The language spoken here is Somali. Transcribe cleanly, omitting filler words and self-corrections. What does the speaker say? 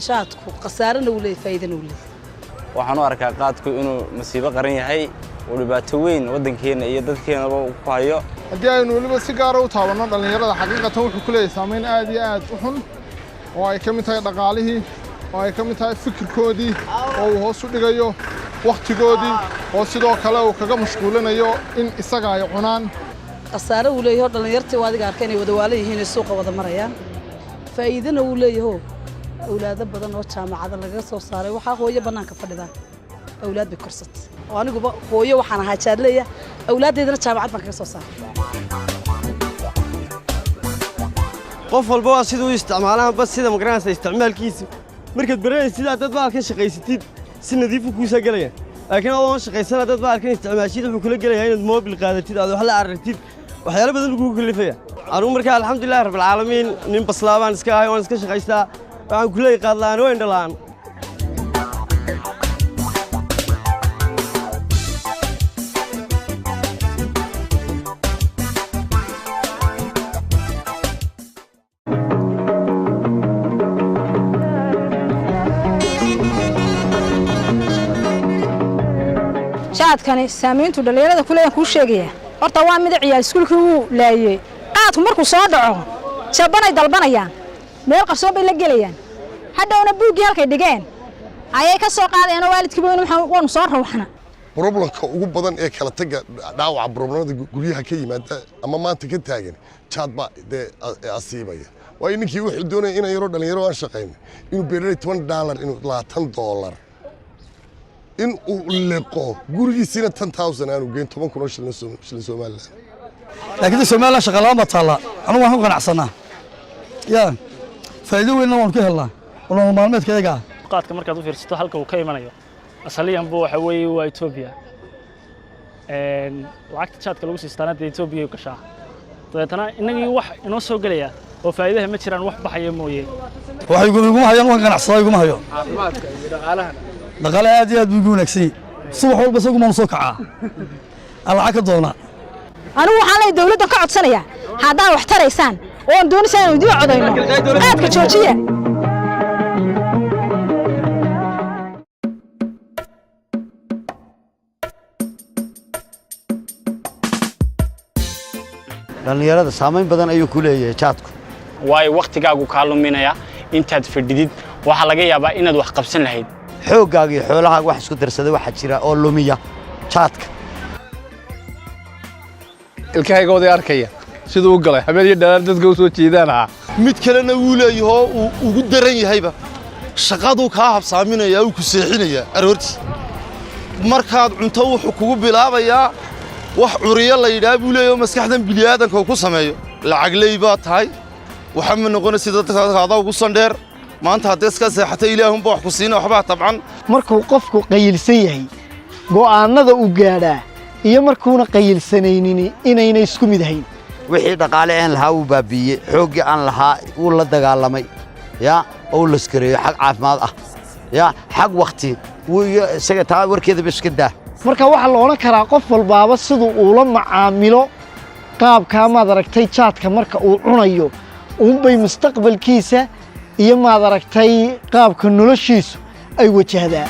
shaadku qasaarana uu leeyahay faa'iidana uu leeyahay waxaan u arkaa qaadku inuu masiibo qaran yahay oo dhibaato weyn waddankeena iyo dadkeenaba ku hayo haddii aynu weliba si gaar ah u taabanno dhalinyarada xaqiiqatan wuxuu ku leeyahay saameyn aad iyo aad u xun oo ay ka mid tahay dhaqaalihii oo ay ka mid tahay fikirkoodii oo uu hoos u dhigayo waqtigoodii oo sidoo kale uu kaga mashquulinayo in isaga ay cunaan qasaaro uu leeyahay dhalinyartii adiga arkay inay wada waala yihiin suuqa wada marayaan faa'iidana uu leeyahay awlaad badan oo jaamacada laga soo saaray waxa hooyo banaanka fadhidaan awlaad bay korsatay oo aniguba hooyo waxaan ahaa jaadleeya awlaadeedana jaamacad baan kaga soo saaray qof walba waa sidoo isticmaalaan bas sida magaranaysa isticmaalkiisa markaad baranaysid dad baa ka shaqaysatid si nadiif ah ku soo galaya laakiin adoo shaqaysana dad baa ka isticmaashid wuxuu kula galayaa inaad moobil qaadatid aad wax la aragtid waxyaalo badan lagu kalifaya anigu markaa alxamdulillaah rabbil caalamiin nin baslaabaan iska ahay waan iska shaqaystaa waxaan ku leeyahay qaadlaan oo indhalaan shaadkani saamayntu dhalinyarada ku leeyahay ku sheegaya horta waa mid ciyaal iskuulka uu laayay qaadku markuu soo dhaco shabanay dalbanayaan meel qarsoon bay la gelayaan hadhowna buuggii halkay dhigeen ayay ka soo qaadeen waalidkii waanu soo rawxna problemka ugu badan ee kala taga dhaawaca problemada guryaha ka yimaada ama maanta ka taagan jaad baa asiibaya waa ninkii wuxuu doonay inay yaro dhalinyaro aan shaqeyn inuu beeray $20 inuu $20 in uu leeqo gurigiisina 10000 aanu geyn 10,000 shilin Soomaaliland laakiin Soomaaliland shaqo lama taala anigu waxaan qanacsanaa yaa faa'iido weyn waan ka helnaa oo maalmeedkayga qaadka markaad u fiirsato halka uu ka imanayo asaliyan buu waxa weeye waa Ethiopia lacagta jaadka lagu siistaana Ethiopia ka gashaa dadana inagii wax inoo soo galaya oo faa'iidaha ma jiraan wax baxaya mooyee waxay ugu hayaan waan qanacsaday ugu hayo caafimaadka iyo dhaqaalaha dhaqaale aad iyo aad buu wanaagsan subax walba isagu ma soo kacaa lacag ka doona anigu waxaan leeyahay dawladda ka codsanaya haddaan wax taraysaan oo doonaysan inuu idin codayno aadka joojiya dhalinyarada saameyn badan ayuu ku leeyahay jaadku waayo waqtigaagu ka luminaya intaad fadhidid waxa laga yaabaa inaad wax qabsan lahayd xoogaaga iyo xoolahaaga wax isku darsaday waxa jira oo lumiya jaadka ilkahayga wada arkaya sidoo uu galay habeen iyo dhaar dadka u soo jeedaan mid kalena wuu leeyahay oo ugu daran yahayba shaqadu ka habsaaminaya uu ku seexinaya aroortii markaad cunto wuxuu kugu bilaabayaa wax curiyo la yiraahdo leeyahay maskaxdan bilaadanka ku sameeyo lacag leeyba tahay waxa ma noqonaysa dadka ugu sandheer maanta haddii iska seexatay ilaahun baa wax ku siina waxba tabcan markuu qofku qayilsan yahay go'aanada uu gaadhaa iyo markuuna qayilsanaynin inayna isku mid ahayn wixii dhaqaale aan lahaa uu baabiyay xoogii aan lahaa uu la dagaalamay oo la iskareeyo xaq caafimaad ah xaq waqti iyo isaga taa warkeeda biska daa marka waxa la oran karaa qof walbaaba sidoo uu la macaamilo qaabka ma aragtay jaadka marka uu cunayo bay mustaqbalkiisa iyo ma aragtay qaabka noloshiisu ay wajahdaa